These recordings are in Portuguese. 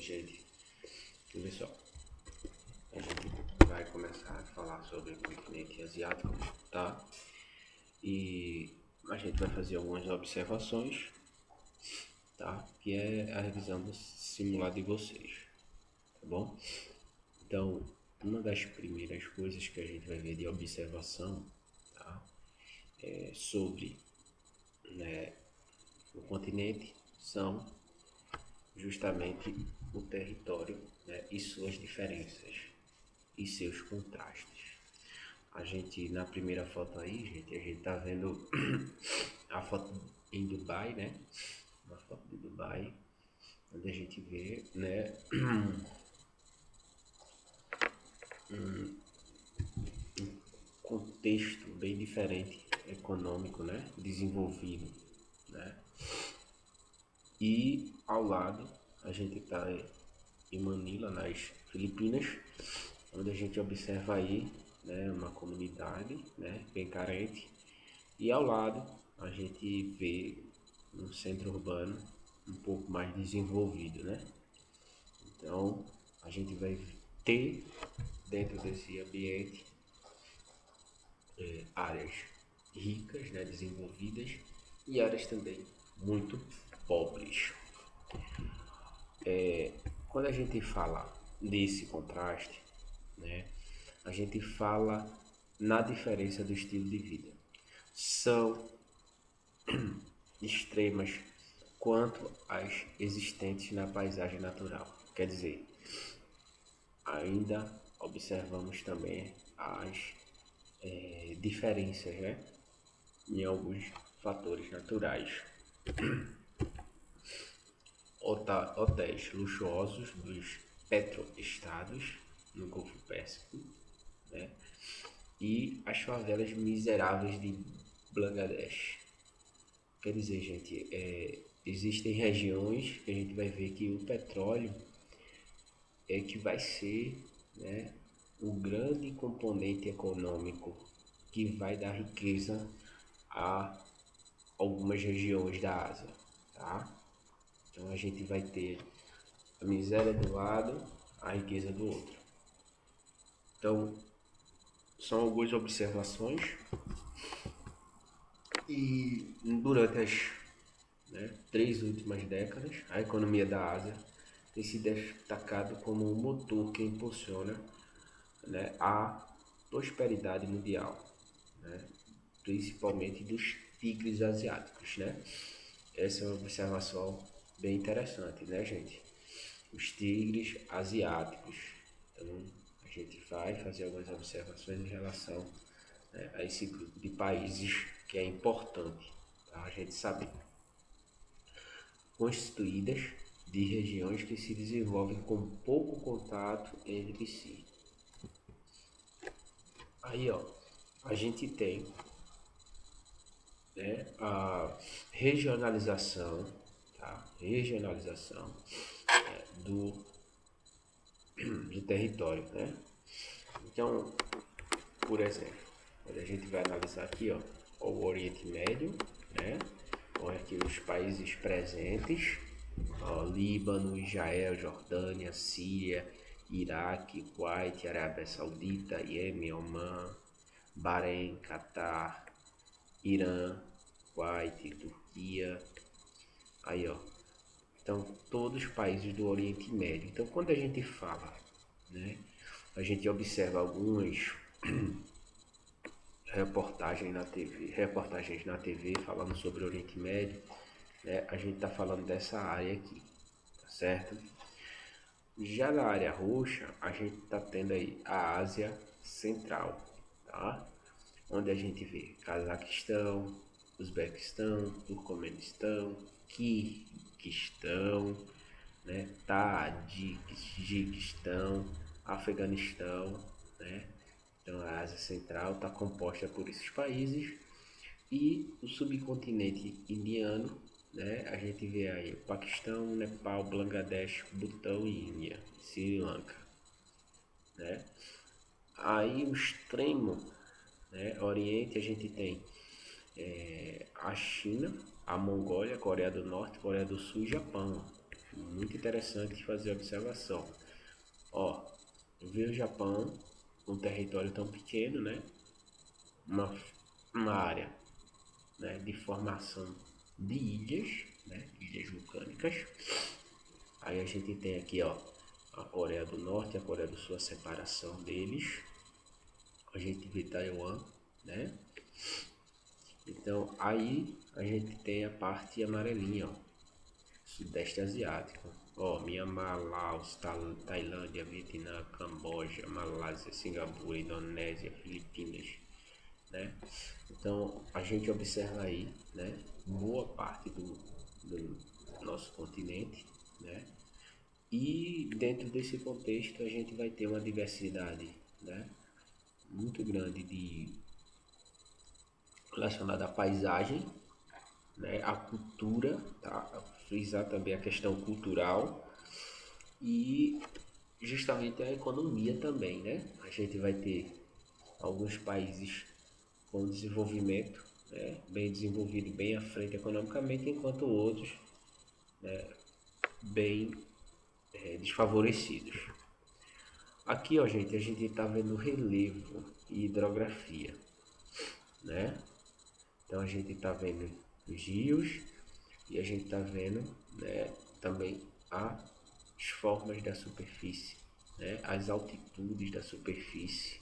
gente, olha só, a gente vai começar a falar sobre o continente asiático, tá? E a gente vai fazer algumas observações, tá? Que é a revisão do simulado de vocês, tá bom? Então, uma das primeiras coisas que a gente vai ver de observação, tá? É sobre, né, o continente são justamente o território, né, e suas diferenças e seus contrastes. A gente, na primeira foto aí, gente, a gente tá vendo a foto em Dubai, né? Uma foto de Dubai, onde a gente vê, né, contexto bem diferente, econômico, né? Desenvolvido, né? E ao lado a gente está em Manila, nas Filipinas, onde a gente observa aí, né, uma comunidade, né, bem carente, e ao lado a gente vê um centro urbano um pouco mais desenvolvido, né? Então a gente vai ter dentro desse ambiente áreas ricas, né, desenvolvidas, e áreas também muito pobres. Quando a gente fala desse contraste, né, a gente fala na diferença do estilo de vida. São extremas quanto às existentes na paisagem natural. Quer dizer, ainda observamos também as diferenças, né, em alguns fatores naturais. Hotéis luxuosos dos petroestados no Golfo Pérsico, né, e as favelas miseráveis de Bangladesh. Quer dizer, gente, existem regiões que a gente vai ver que o petróleo é que vai ser, né, o grande componente econômico que vai dar riqueza a algumas regiões da Ásia, tá? Então a gente vai ter a miséria do lado, a riqueza do outro. Então são algumas observações e durante as, né, 3 últimas décadas a economia da Ásia tem se destacado como um motor que impulsiona, né, a prosperidade mundial, né, principalmente dos tigres asiáticos, né? Essa é uma observação bem interessante, né, gente? Os tigres asiáticos. Então, a gente vai fazer algumas observações em relação, né, a esse grupo de países que é importante, tá? A gente saber. Constituídas de regiões que se desenvolvem com pouco contato entre si. Aí, ó, a gente tem, né, a regionalização, tá? Regionalização do, do território, né? Então, por exemplo, quando a gente vai analisar aqui, ó, o Oriente Médio, né? Olha aqui os países presentes, ó, Líbano, Israel, Jordânia, Síria, Iraque, Kuwait, Arábia Saudita, Iêmen, Omã, Bahrein, Catar, Irã, Kuwait, Turquia, aí ó, então todos os países do Oriente Médio. Então quando a gente fala, né, a gente observa algumas reportagens na TV falando sobre o Oriente Médio, né, a gente está falando dessa área aqui, tá certo? Já na área roxa, a gente está tendo aí a Ásia Central, tá? Onde a gente vê Cazaquistão, Uzbequistão, Turcomenistão, Quirguistão, né, Tadjikistão, Afeganistão, né? Então a Ásia Central está composta por esses países e o subcontinente indiano, né? A gente vê aí Paquistão, Nepal, Bangladesh, Butão e Índia, Sri Lanka, né? Aí o extremo, né, Oriente, a gente tem a China, a Mongólia, Coreia do Norte, Coreia do Sul e Japão. muito interessante de fazer observação. Ó, ver o Japão, um território tão pequeno, né? Uma, uma área, né, de formação de ilhas, né? Ilhas vulcânicas. Aí a gente tem aqui, ó, a Coreia do Norte e a Coreia do Sul, a separação deles. A gente vê Taiwan, né? Então aí a gente tem a parte amarelinha, ó, Sudeste Asiático. Ó, Myanmar, Laos, Tailândia, Vietnã, Camboja, Malásia, Singapura, Indonésia, Filipinas, né? Então a gente observa aí, né, boa parte do nosso continente, né? E dentro desse contexto a gente vai ter uma diversidade, né, muito grande de relacionada à paisagem, né, à cultura, tá? Frisar também a questão cultural e justamente a economia também, né? A gente vai ter alguns países com desenvolvimento, né, bem desenvolvido, bem à frente economicamente, enquanto outros, né, bem desfavorecidos. Aqui, ó, gente, a gente está vendo relevo e hidrografia, né? Então a gente está vendo os rios e a gente está vendo, né, também as formas da superfície, né, as altitudes da superfície.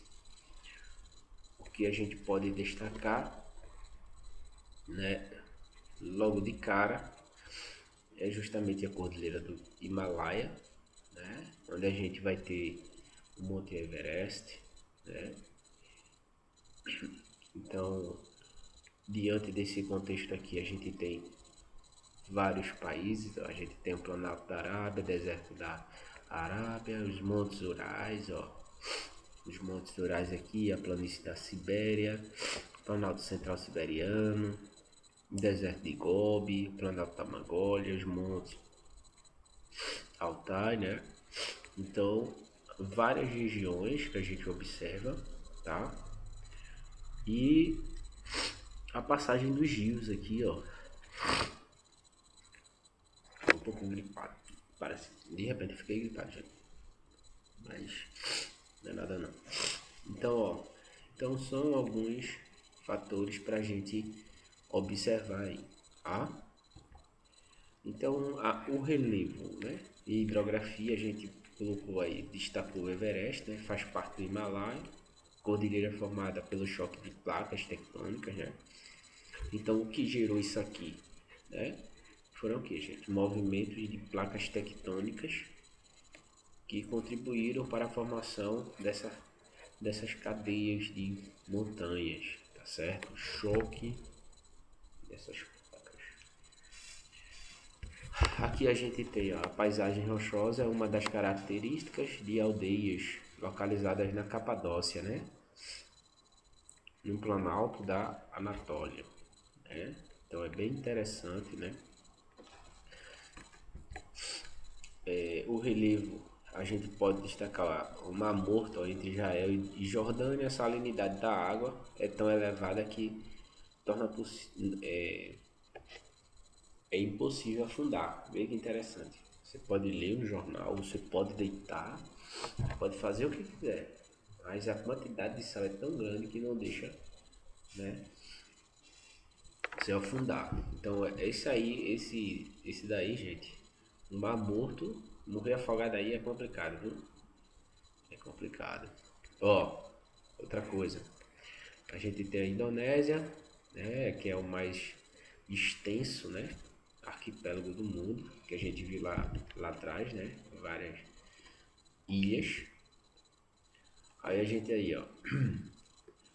O que a gente pode destacar, né, logo de cara, é justamente a Cordilheira do Himalaia, né, onde a gente vai ter o Monte Everest, né? Então, diante desse contexto aqui, a gente tem vários países. Ó, a gente tem o Planalto da Arábia, deserto da Arábia, os Montes Urais, ó, os Montes Urais aqui, a planície da Sibéria, Planalto Central Siberiano, deserto de Gobi, Planalto da Mongólia, os Montes Altai, né? Então, várias regiões que a gente observa, tá? E a passagem dos rios aqui, ó. Tô um pouco gripado. Parece. De repente fiquei gripado, gente. Mas não é nada não. Então, ó. Então são alguns fatores pra gente observar aí, tá? Então, o relevo, né? E hidrografia a gente colocou aí, destacou o Everest, né? Faz parte do Himalaia, cordilheira formada pelo choque de placas tectônicas, né? Então, o que gerou isso aqui, né? Foram o que, gente? Movimentos de placas tectônicas que contribuíram para a formação dessas cadeias de montanhas, tá certo? Choque dessas placas. Aqui a gente tem, ó, a paisagem rochosa, é uma das características de aldeias localizadas na Capadócia, né? No planalto da Anatólia, né? Então é bem interessante, né? O relevo, a gente pode destacar o Mar Morto, ó, entre Israel e Jordânia. A salinidade da água é tão elevada que torna é impossível afundar. Vê que interessante. Você pode ler um jornal, você pode deitar, pode fazer o que quiser, mas a quantidade de sal é tão grande que não deixa, né, você afundar. Então esse aí, esse daí, gente, um Mar Morto, morrer afogado aí é complicado, viu? É complicado. Ó, outra coisa. A gente tem a Indonésia, né, que é o mais extenso, né, arquipélago do mundo, que a gente viu lá atrás, né, várias ilhas. Aí a gente aí, ó,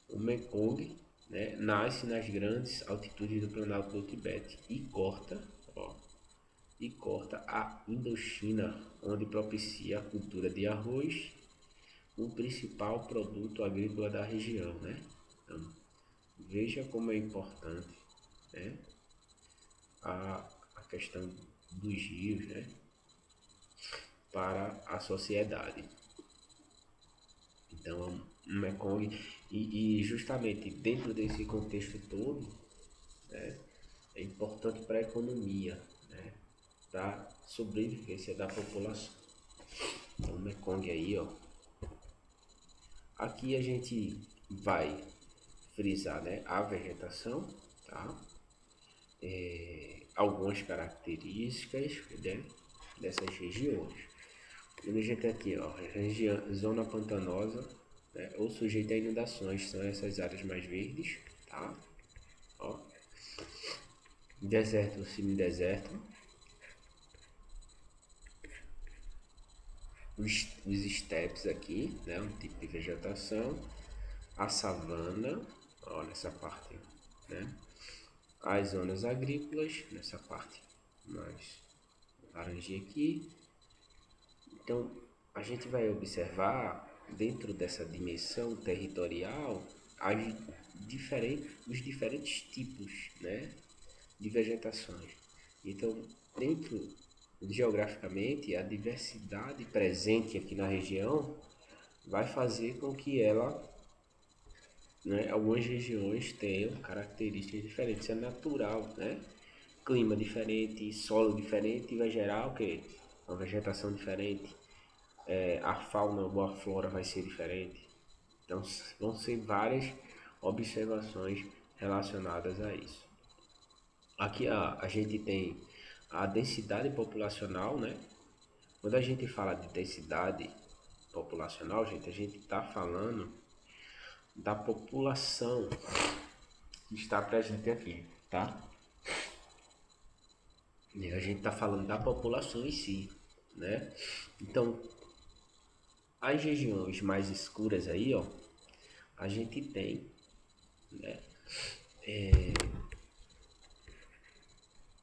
o Mekong, né, nasce nas grandes altitudes do Planalto do Tibete e corta, ó, e corta a Indochina, onde propicia a cultura de arroz, o principal produto agrícola da região, né? Então, veja como é importante, né, a questão dos rios, né, para a sociedade. Então, um Mekong, e justamente dentro desse contexto todo, né, é importante para a economia, né, para sobrevivência da população. Então, o Mekong aí, ó. Aqui a gente vai frisar, né, a vegetação, tá? Algumas características, né, dessas regiões. Quando a gente tem aqui, ó, zona pantanosa, né, ou sujeita a inundações, são essas áreas mais verdes, tá? Ó. Deserto, semideserto. Os estepes aqui, né, um tipo de vegetação. A savana, olha essa parte, né? As zonas agrícolas, nessa parte mais laranjinha aqui. Então, a gente vai observar, dentro dessa dimensão territorial, os diferentes tipos, né, de vegetações. Então, dentro, geograficamente, a diversidade presente aqui na região vai fazer com que ela, né, algumas regiões tenham características diferentes. Isso é natural, né? Clima diferente, solo diferente, vai gerar o quê? Uma vegetação diferente. A fauna ou a flora vai ser diferente. Então vão ser várias observações relacionadas a isso. Aqui a gente tem a densidade populacional, né? Quando a gente fala de densidade populacional, gente, a gente está falando da população que está presente aqui, tá? E a gente está falando da população em si, né? Então, as regiões mais escuras aí, ó, a gente tem, né,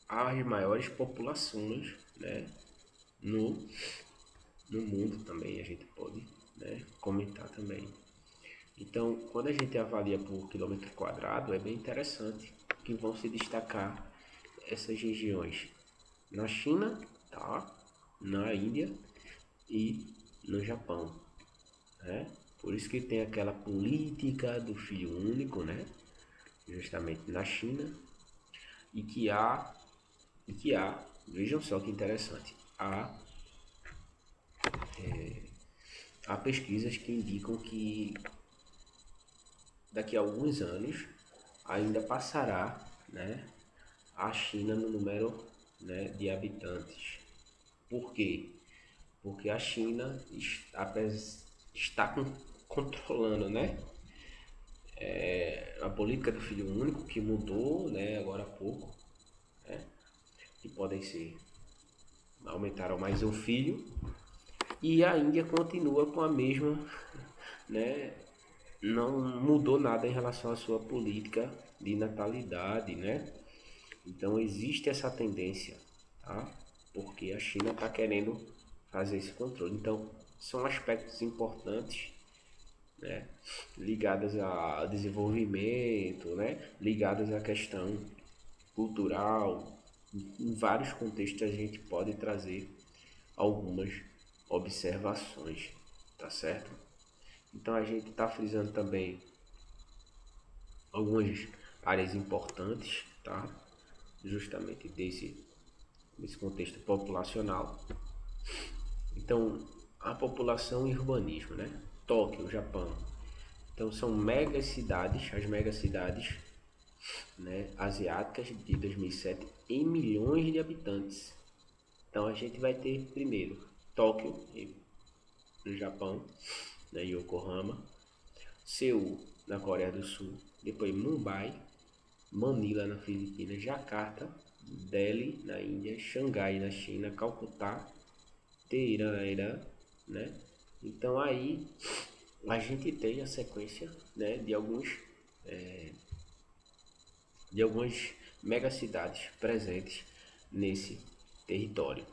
as maiores populações, né, no, no mundo também, a gente pode, né, comentar também. Então, quando a gente avalia por quilômetro quadrado, é bem interessante que vão se destacar essas regiões na China, tá? Na Índia e no Japão, né? Por isso que tem aquela política do filho único, né? Justamente na China, e que há, vejam só que interessante, há pesquisas que indicam que daqui a alguns anos ainda passará, né, a China no número, né, de habitantes. Por quê? Porque a China está controlando, né, a política do filho único, que mudou, né, agora há pouco, né, que podem ser, aumentaram mais um filho, e a Índia continua com a mesma, né, não mudou nada em relação à sua política de natalidade, né? Então existe essa tendência, tá? Porque a China está querendo fazer esse controle. Então são aspectos importantes, né? Ligados a desenvolvimento, né? Ligados à questão cultural. Em vários contextos a gente pode trazer algumas observações, tá certo? Então a gente está frisando também algumas áreas importantes, tá? Justamente desse contexto populacional. Então, a população e urbanismo, né? Tóquio, Japão. Então, são megacidades, as megacidades, né, asiáticas de 2007 em milhões de habitantes. Então, a gente vai ter primeiro Tóquio, no Japão, né, Yokohama, Seul, na Coreia do Sul, depois Mumbai, Manila, na Filipinas, Jakarta, Delhi, na Índia, Xangai, na China, Calcutá, Teherã, na Irã, né? Então aí a gente tem a sequência, né, de algumas megacidades presentes nesse território.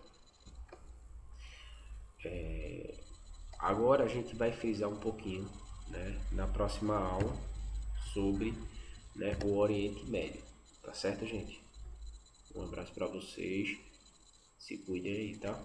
Agora a gente vai frisar um pouquinho, né, na próxima aula sobre, né, o Oriente Médio. Tá certo, gente? Um abraço para vocês. Se cuidem aí, tá?